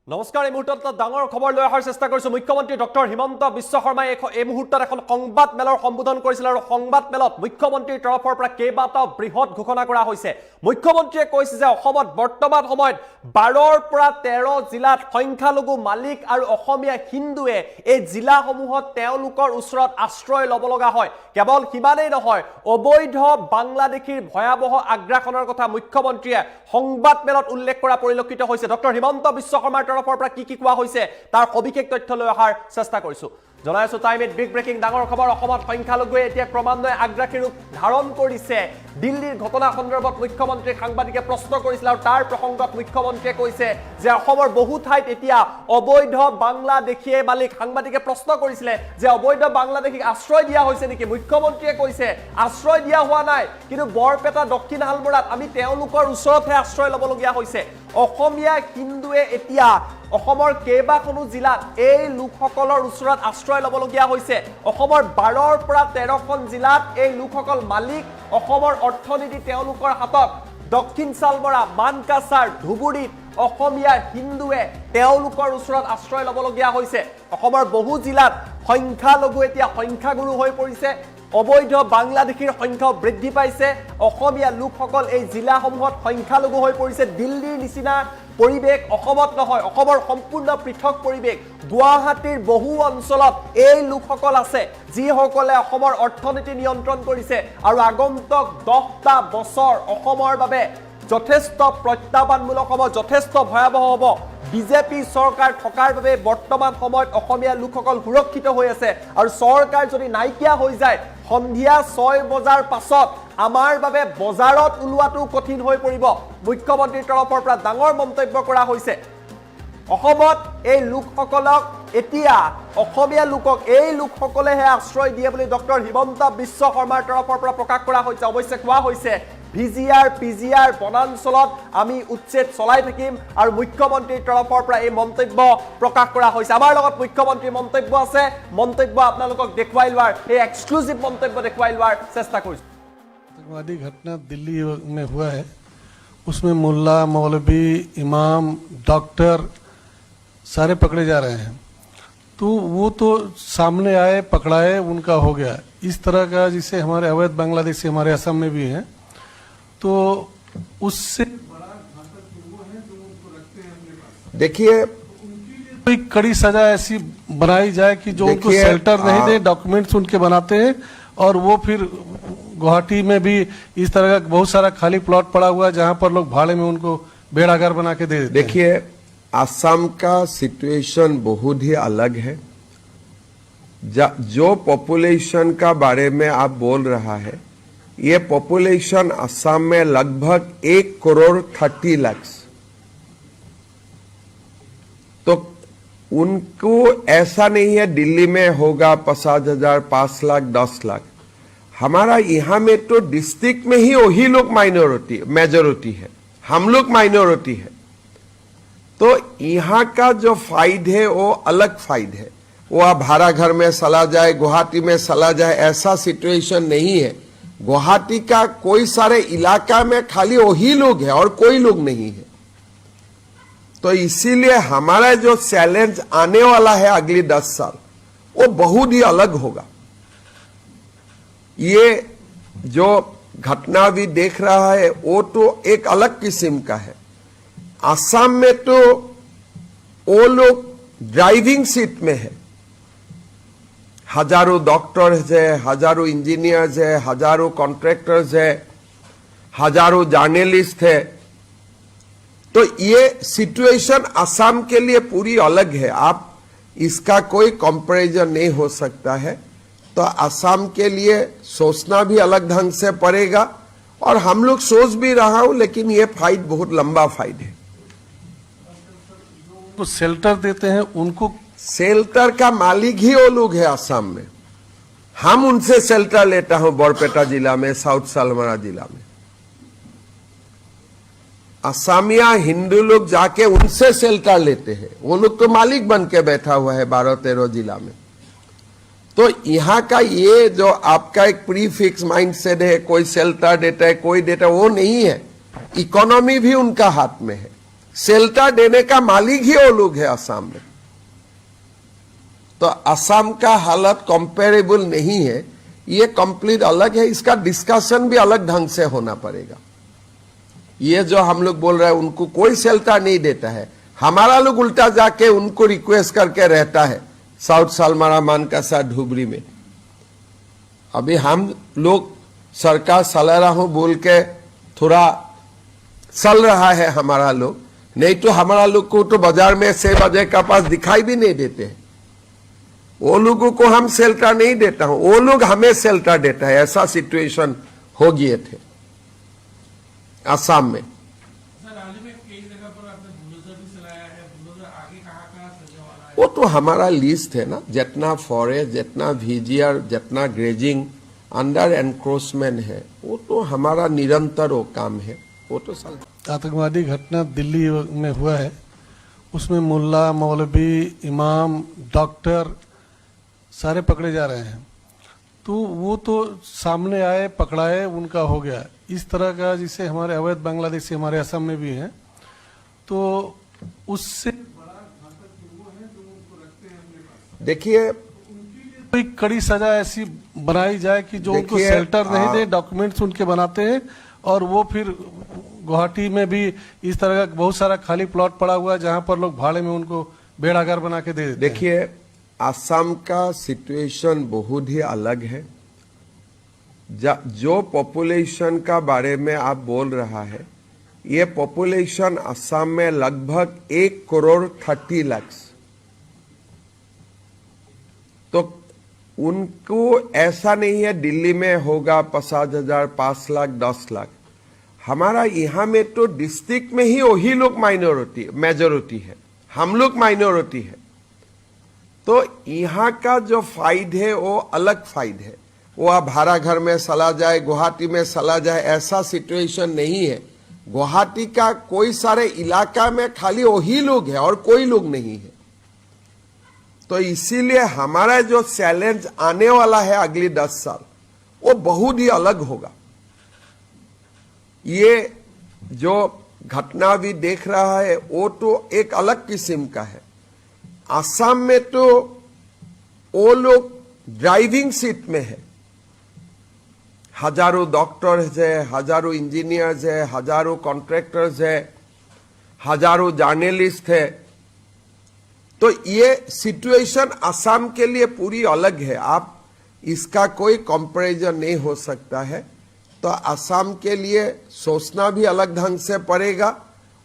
নমস্কাৰ এই মুহূৰ্তত ডাঙৰ খবৰ লৈ অহাৰ চেষ্টা কৰিছো মুখ্যমন্ত্ৰী ডক্টৰ হিমন্ত বিশ্ব শৰ্মাই এই মুহূৰ্তত এখন সংবাদ মেলৰ সম্বোধন কৰিছিল আৰু সংবাদ মেলত মুখ্যমন্ত্ৰীৰ তৰফৰ পৰা কেইবাটাও বৃহৎ ঘোষণা কৰা হৈছে মুখ্যমন্ত্ৰীয়ে কৈছে যে অসমত বৰ্তমান সময়ত 12ৰ পৰা 13 জিলাত সংখ্যালঘু মালিক আৰু অসমীয়া হিন্দুৱে এই জিলাসমূহত তেওঁলোকৰ ওচৰত আশ্ৰয় ল'ব লগা হয় কেৱল হিমানেই নহয় অবৈধ বাংলাদেশীৰ ভয়াবহ আগ্ৰাসনৰ কথা মুখ্যমন্ত্ৰীয়ে সংবাদ মেলত উল্লেখ কৰা পৰিলক্ষিত হৈছে ডক্টৰ হিমন্ত বিশ্ব শৰ্মাৰ তৰফৰ পৰা কি কোৱা হৈছে তাৰ সবিশেষ তথ্য লৈ অহাৰ চেষ্টা কৰিছো জনাইছো টাইমত বিগ ব্ৰেকিং ডাঙৰ খবৰ অসমত সংখ্যালঘুৱে এতিয়া ক্ৰমান্বয়ে আগ্ৰাসী ৰূপ ধাৰণ কৰিছে দিল্লীৰ ঘটনা সন্দৰ্ভত মুখ্যমন্ত্ৰী সাংবাদিকে প্ৰশ্ন কৰিছিল আৰু তাৰ প্ৰসংগত মুখ্যমন্ত্ৰীয়ে কৈছে যে অসমৰ বহু ঠাইত এতিয়া অবৈধ বাংলাদেশীয়ে মালিক সাংবাদিকে প্ৰশ্ন কৰিছিল যে অবৈধ বাংলাদেশীক আশ্ৰয় দিয়া হৈছে নেকি মুখ্যমন্ত্ৰীয়ে কৈছে আশ্ৰয় দিয়া হোৱা নাই কিন্তু বৰপেটা দক্ষিণ হালমৰাত আমি তেওঁলোকৰ ওচৰতহে আশ্ৰয় ল'বলগীয়া হৈছে অসমীয়া হিন্দুৱে এতিয়া অসমৰ কেইবাখনো জিলাত এই লোকসকলৰ ওচৰত আশ্ৰয় ল'বলগীয়া হৈছে অসমৰ 12ৰ পৰা 13খন জিলাত এই লোকসকল মালিক অসমৰ অৰ্থনীতি তেওঁলোকৰ হাতত দক্ষিণ চালমৰা মানকাছাৰ ধুবুৰীত অসমীয়া হিন্দুৱে তেওঁলোকৰ ওচৰত আশ্ৰয় ল'বলগীয়া হৈছে অসমৰ বহু জিলাত সংখ্যালঘু এতিয়া সংখ্যাগুৰু হৈ পৰিছে অবৈধ বাংলাদেশীৰ সংখ্যা বৃদ্ধি পাইছে অসমীয়া লোকসকল এই জিলাসমূহত সংখ্যালঘু হৈ পৰিছে দিল্লীৰ নিচিনা পৰিবেশ অসমত নহয় অসমৰ সম্পূৰ্ণ পৃথক পৰিবেশ গুৱাহাটীৰ বহু অঞ্চলত এই লোকসকল আছে যিসকলে অসমৰ অৰ্থনীতি নিয়ন্ত্ৰণ কৰিছে আৰু আগন্তুক 10টা বছৰ অসমৰ বাবে যথেষ্ট প্ৰত্যাহ্বানমূলক হ'ব যথেষ্ট ভয়াবহ হ'ব বিজেপি চৰকাৰ থকাৰ বাবে বৰ্তমান সময়ত অসমীয়া লোকসকল সুৰক্ষিত হৈ আছে আৰু চৰকাৰ যদি নাইকিয়া হৈ যায় সন্ধিয়া 6 বজাৰ পাছত আমাৰ বাবে বজাৰত উলোৱাটো কঠিন হৈ পৰিব মুখ্যমন্ত্ৰীৰ তৰফৰ পৰা ডাঙৰ মন্তব্য কৰা হৈছে অসমত এই লোকসকলক এতিয়া অসমীয়া লোকক এই লোকসকলেহে আশ্ৰয় দিয়ে বুলি ডক্টৰ হিমন্ত বিশ্ব শৰ্মাৰ তৰফৰ পৰা প্ৰকাশ কৰা হৈছে অৱশ্যে কোৱা হৈছে ভিজিআৰ পিজিআৰ বনাঞ্চলত আমি উচ্ছেদ চলাই থাকিম আৰু মুখ্যমন্ত্ৰীৰ তৰফৰ পৰা এই মন্তব্য প্ৰকাশ কৰা হৈছে আমাৰ লগত মুখ্যমন্ত্ৰীৰ মন্তব্য আছে মন্তব্য আপোনালোকক দেখুৱাই লোৱাৰ এই এক্সক্লুসিভ মন্তব্য দেখুৱাই লোৱাৰ চেষ্টা কৰিছো आतंकवादी घटना दिल्ली में हुआ है उसमें मुल्ला मौलवी इमाम डॉक्टर सारे पकड़े जा रहे हैं तो वो तो सामने आए पकड़ाए उनका हो गया इस तरह का जिसे हमारे अवैध बांग्लादेशी हमारे असम में भी हैं तो उससे बड़ा घातक वो है जो उनको रखते हैं अपने पास देखिए कोई कड़ी सजा ऐसी बनाई जाए कि जो उनको शेल्टर नहीं दे डॉक्यूमेंट्स उनके बनाते हैं और वो फिर गुवाहाटी में भी इस तरह का बहुत सारा खाली प्लॉट पड़ा हुआ है जहां पर लोग भाड़े में उनको बेड़ागर बना के दे देते हैं। देखिए असम का सिचुएशन बहुत ही अलग है जो पॉपुलेशन का बारे में आप बोल रहा है ये पॉपुलेशन असम में लगभग 1,30,00,000 तो उनको ऐसा नहीं है दिल्ली में होगा 50,000 5 लाख 10 लाख हमारा यहाँ में तो डिस्ट्रिक्ट में ही वही लोग माइनॉरिटी मेजॉरिटी है हम लोग माइनॉरिटी है तो यहाँ का जो फाइड है वो अलग फाइड है वो आप भाड़ा घर में चला जाए गुवाहाटी में चला जाए ऐसा सिचुएशन नहीं है गुवाहाटी का कोई सारे इलाका में खाली वही लोग है और कोई लोग नहीं है तो इसीलिए हमारा जो चैलेंज आने वाला है अगली 10 साल वो बहुत ही अलग होगा ये जो घटना भी देख रहा है वो तो एक अलग किस्म का है असम में तो वो लोग ड्राइविंग सीट में है हजारों डॉक्टर्स है हजारों इंजीनियर्स है हजारों कॉन्ट्रैक्टर्स है हजारों जर्नलिस्ट है तो ये सिचुएशन असम के लिए पूरी अलग है आप इसका कोई कंपैरिजन नहीं हो सकता है तो असम के लिए सोचना भी अलग ढंग से पड़ेगा और हम लोग सोच भी रहा हूं लेकिन ये फाइट बहुत लंबा फाइट है तो शेल्टर देते हैं उनको शेल्टर का मालिक ही वो लोग है असम में हम उनसे शेल्टर लेता हूं बरपेटा जिला में साउथ सालमरा जिला में असमिया हिंदू लोग जाके उनसे शेल्टर लेते हैं वो लोग तो मालिक बन के बैठा हुआ है 12-13 जिला में तो यहाँ का ये जो आपका एक प्री फिक्स माइंडसेट है कोई शेल्टर देता है कोई देता है वो नहीं है इकोनॉमी भी उनका हाथ में है शेल्टर देने का मालिक ही वो लोग है असम में। तो असम का हालत कंपेरेबल नहीं है, ये कंप्लीट अलग है। इसका डिस्कशन भी अलग ढंग से होना पड़ेगा। ये जो हम लोग बोल रहे हैं उनको कोई शेल्टर नहीं देता है, हमारा लोग उल्टा जाके उनको रिक्वेस्ट करके रहता है साउथ सालमारा, मानकासा, धुबरी में। अभी हम लोग सरकार चला रहा हूं बोल के थोड़ा चल रहा है हमारा लोग, नहीं तो हमारा लोग को तो बाजार में 6 बजे का पास दिखाई भी नहीं देते हैं। वो लोगों को हम शेल्टर नहीं देता हूं, वो लोग हमें शेल्टर देता है। ऐसा सिचुएशन हो गए थे असम में। सर हाल ही में कई जगह पर आपने बुलडोजर भी चलाया है, बुलडोजर आगे कहाँ सजा वाला है? वो तो हमारा लिस्ट है ना, जितना फॉरेस्ट, जितना VGR, जितना ग्रेजिंग अंडर एनक्रोचमेंट है, वो तो हमारा निरंतर वो काम है। वो तो आतंकवादी घटना दिल्ली में हुआ है, उसमें मुल्ला, मौलवी, इमाम, डॉक्टर सारे पकड़े जा रहे हैं। तो वो तो सामने आए, पकड़ाए, उनका हो गया। इस तरह का जिसे हमारे अवैध बांग्लादेशी हमारे असम में भी हैं, तो उससे बड़ा घातक जो वो है जो उनको रखते हैं अपने पास। देखिए, कोई कड़ी सजा ऐसी बनाई जाए कि जो उनको देखिए, शेल्टर नहीं दे, डॉक्यूमेंट्स उनके बनाते हैं, और वो फिर गुवाहाटी में भी इस तरह का बहुत सारा खाली प्लॉट पड़ा हुआ है जहां पर लोग भाड़े में उनको बेड़ागर बना के दे देते हैं। देखिए, असम का सिचुएशन बहुत ही अलग है। जो पॉपुलेशन का बारे में आप बोल रहा है, ये पॉपुलेशन असम में लगभग 1 करोड़ 30 लाख। तो उनको ऐसा नहीं है दिल्ली में होगा 50,000, 5 लाख, 10 लाख। हमारा यहाँ में तो डिस्ट्रिक्ट में ही वही लोग मेजोरिटी है, हम लोग माइनॉरिटी है। तो यहाँ का जो फाइट है वो अलग फाइट है। वो आप भाड़ा घर में चला जाए, गुवाहाटी में चला जाए, ऐसा सिचुएशन नहीं है। गुवाहाटी का कोई सारे इलाका में खाली वही लोग है और कोई लोग नहीं है। तो इसीलिए हमारा जो चैलेंज आने वाला है अगली 10 साल, वो बहुत ही अलग होगा। ये जो घटना भी देख रहा है वो तो एक अलग किस्म का है। असम में तो वो लोग ड्राइविंग सीट में है, हजारों डॉक्टर्स है, हजारों इंजीनियर्स है, हजारों कॉन्ट्रैक्टर्स है, हजारों जर्नलिस्ट है। तो ये सिचुएशन असम के लिए पूरी अलग है, आप इसका कोई कंपैरिजन नहीं हो सकता है। तो असम के लिए सोचना भी अलग ढंग से पड़ेगा,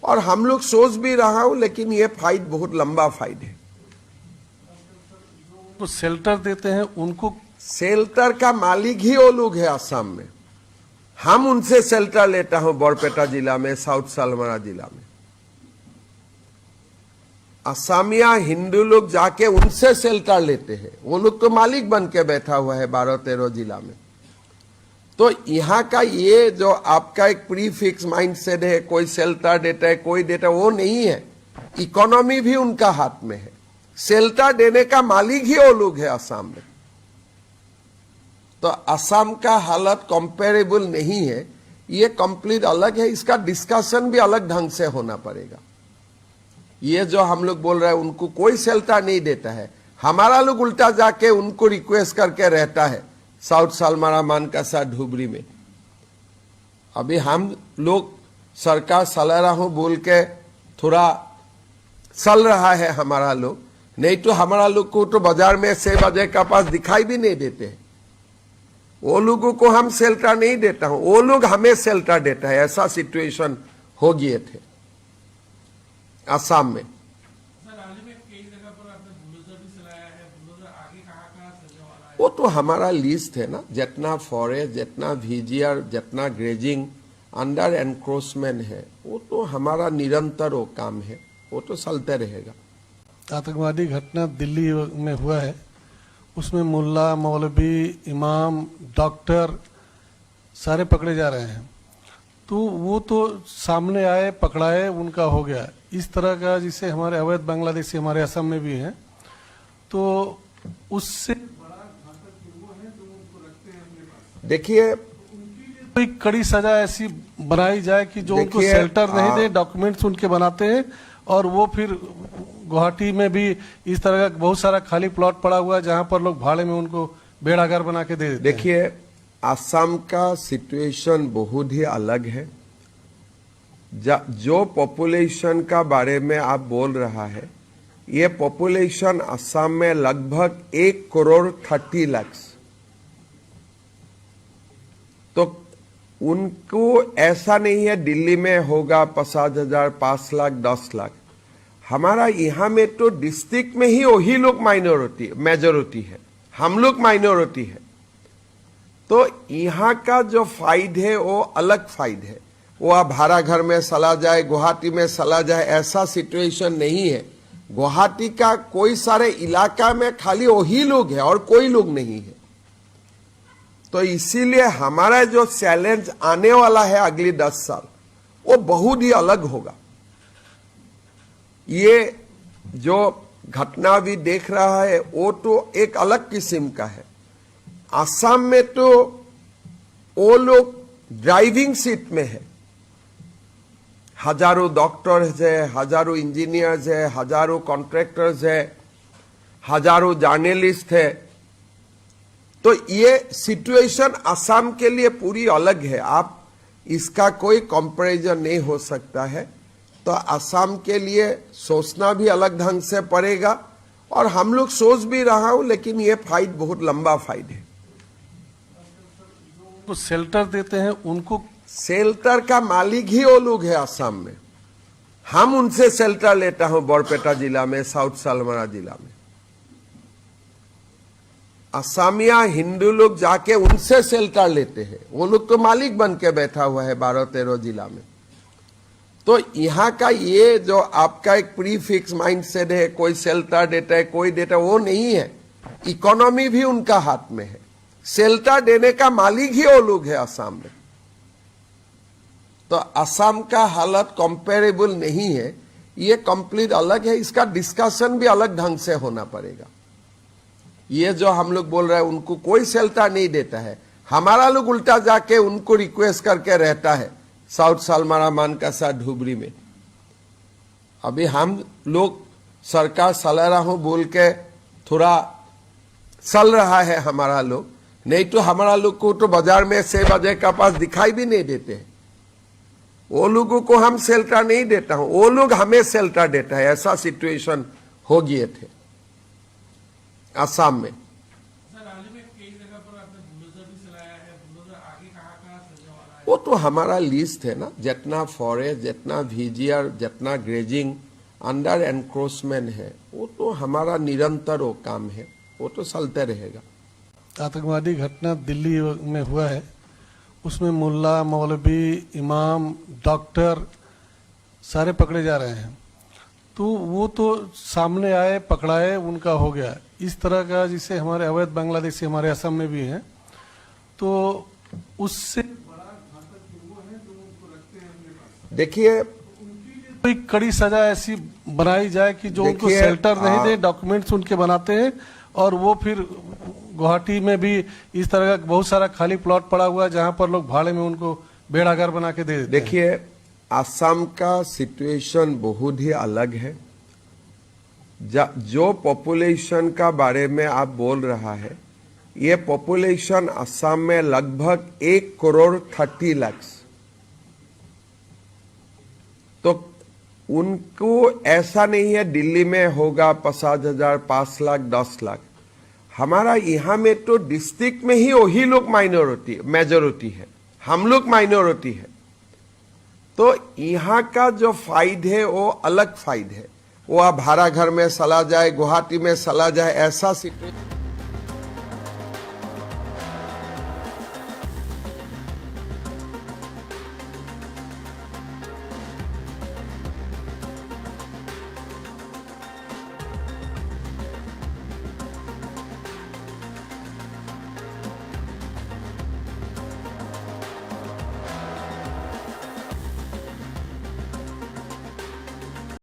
और हम लोग सोच भी रहा हूं, लेकिन ये फाइट बहुत लंबा फाइट है। तो शेल्टर देते हैं उनको, शेल्टर का मालिक ही वो लोग है असम में। हम उनसे शेल्टर लेता हूं बरपेटा जिला में, साउथ सालमारा जिला में। असमिया हिंदू लोग जाके उनसे शेल्टर लेते हैं, वो लोग तो मालिक बन के बैठा हुआ है 12-13 जिला में। तो यहाँ का ये जो आपका एक प्री फिक्स माइंडसेट है, कोई शेल्टर देता है, कोई देता है, वो नहीं है। इकोनॉमी भी उनका हाथ में है, शेल्टर देने का मालिक ही वो लोग है असम में। तो असम का हालत कंपेरेबल नहीं है, ये कंप्लीट अलग है। इसका डिस्कशन भी अलग ढंग से होना पड़ेगा। ये जो हम लोग बोल रहे हैं उनको कोई शेल्टर नहीं देता है, हमारा लोग उल्टा जाके उनको रिक्वेस्ट करके रहता है साउथ सालमारा, मानकासा, धुबरी में। अभी हम लोग सरकार चला रहा हूं बोल के थोड़ा चल रहा है हमारा लोग, नहीं तो हमारा लोग को तो बाजार में 6 बजे का पास दिखाई भी नहीं देते हैं। वो लोगों को हम शेल्टर नहीं देता हूं, वो लोग हमें शेल्टर देता है। ऐसा सिचुएशन हो गए थे असम में। सर हाल ही में कई जगह पर आपने बुलडोजर भी चलाया है, बुलडोजर आगे कहाँ सजा वाला है? वो तो हमारा लिस्ट है ना, जितना फॉरेस्ट, जितना VGR, जितना ग्रेजिंग अंडर एनक्रोचमेंट है, वो तो हमारा निरंतर वो काम है। वो तो चलते रहेगा। आतंकवादी घटना दिल्ली में हुआ है, उसमें मुल्ला, मौलवी, इमाम, डॉक्टर सारे पकड़े जा रहे हैं। तो वो तो सामने आए, पकड़ाए, उनका हो गया। इस तरह का जिसे हमारे अवैध बांग्लादेशी हमारे असम में भी हैं, तो उससे बड़ा घातक जो वो है जो उनको रखते हैं अपने पास। देखिए, कोई कड़ी सजा ऐसी बनाई जाए कि जो उनको देखिए, शेल्टर नहीं दे, डॉक्यूमेंट्स उनके बनाते हैं और वो फिर गुवाहाटी में भी इस तरह का बहुत सारा खाली प्लॉट पड़ा हुआ है जहां पर लोग भाड़े में उनको बेड़ागर बना के दे देते हैं। देखिए, असम का सिचुएशन बहुत ही अलग है। जो पॉपुलेशन का बारे में आप बोल रहा है, ये पॉपुलेशन असम में लगभग 1,30,00,000। तो उनको ऐसा नहीं है दिल्ली में होगा 50,000, 5 लाख, 10 लाख। हमारा यहाँ में तो डिस्ट्रिक्ट में ही वही लोग मेजोरिटी है, हम लोग माइनॉरिटी है। तो यहाँ का जो फाइद है वो अलग फाइद है। वो आप भाड़ा घर में चला जाए, गुवाहाटी में चला जाए, ऐसा सिचुएशन नहीं है। गुवाहाटी का कोई सारे इलाका में खाली वही लोग है और कोई लोग नहीं है। तो इसीलिए हमारा जो चैलेंज आने वाला है अगली 10 साल, वो बहुत ही अलग होगा। ये जो घटना भी देख रहा है वो तो एक अलग किस्म का है। असम में तो वो लोग ड्राइविंग सीट में है। हजारों डॉक्टर्स है, हजारों इंजीनियर्स है, हजारों कॉन्ट्रैक्टर्स है, हजारों जर्नलिस्ट है। तो ये सिचुएशन असम के लिए पूरी अलग है। आप इसका कोई कंपैरिजन नहीं हो सकता है। तो असम के लिए सोचना भी अलग ढंग से पड़ेगा और हम लोग सोच भी रहा हूं, लेकिन ये फाइट बहुत लंबा फाइट है। तो शेल्टर देते हैं उनको, शेल्टर का मालिक ही वो लोग है असम में। हम उनसे शेल्टर लेता हूं बरपेटा जिला में, साउथ सालमरा जिला में। असमिया हिंदू लोग जाके उनसे शेल्टर लेते हैं। वो लोग तो मालिक बन के बैठा हुआ है 12-13 जिला में। तो यहाँ का ये जो आपका एक प्री फिक्स माइंड सेट है, कोई शेल्टर देता है, कोई देता है, वो नहीं है। इकोनॉमी भी उनका हाथ में है। शेल्टर देने का मालिक ही वो लोग है असम में। तो असम का हालत कंपेरेबल नहीं है, ये कंप्लीट अलग है। इसका डिस्कशन भी अलग ढंग से होना पड़ेगा। ये जो हम लोग बोल रहे हैं उनको कोई शेल्टर नहीं देता है, हमारा लोग उल्टा जाके उनको रिक्वेस्ट करके रहता है साउथ सालमारा, मानकासा, धुबरी में। अभी हम लोग सरकार चला रहा हूं बोल के थोड़ा चल रहा है हमारा लोग, नहीं तो हमारा लोग को तो बाजार में 6 बजे का पास दिखाई भी नहीं देते हैं। वो लोगों को हम शेल्टर नहीं देता हूं, वो लोग हमें शेल्टर देता है। ऐसा सिचुएशन हो गए थे असम में। सर, हाल ही में कई जगह पर आपने बुलडोजर भी चलाया है। बुलडोजर आगे कहाँ सजा वाला है? वो तो हमारा लिस्ट है ना, जितना फॉरेस्ट, जितना वीजीआर, जितना ग्रेजिंग अंडर एनक्रोचमेंट है, वो तो हमारा निरंतर वो काम है, वो तो चलते रहेगा। आतंकवादी घटना दिल्ली में हुआ है, उसमें मुल्ला, मौलवी, इमाम, डॉक्टर सारे पकड़े जा रहे हैं। तो वो तो सामने आए, पकड़ाए, उनका हो गया। इस तरह का जिसे हमारे अवैध बांग्लादेशी हमारे असम में भी हैं, तो उससे बड़ा घातक वो है जो उनको रखते हैं अपने पास। देखिए, कोई कड़ी सजा ऐसी बनाई जाए कि जो उनको शेल्टर नहीं दे, डॉक्यूमेंट्स उनके बनाते हैं और वो फिर गुवाहाटी में भी इस तरह का बहुत सारा खाली प्लॉट पड़ा हुआ है जहां पर लोग भाड़े में उनको बेड़ागर बना के दे देते हैं। देखिए, असम का सिचुएशन बहुत ही अलग है। जो पॉपुलेशन का बारे में आप बोल रहा है, ये पॉपुलेशन असम में लगभग 1,30,00,000। तो उनको ऐसा नहीं है दिल्ली में होगा 50,000, 5 लाख, 10 लाख। हमारा यहाँ में तो डिस्ट्रिक्ट में ही वही लोग मेजोरिटी है, हम लोग माइनॉरिटी है। तो यहाँ का जो फाइद है वो अलग फाइद है। वो आप भाड़ा घर में चला जाए, गुवाहाटी में चला जाए, ऐसा सिचुएशन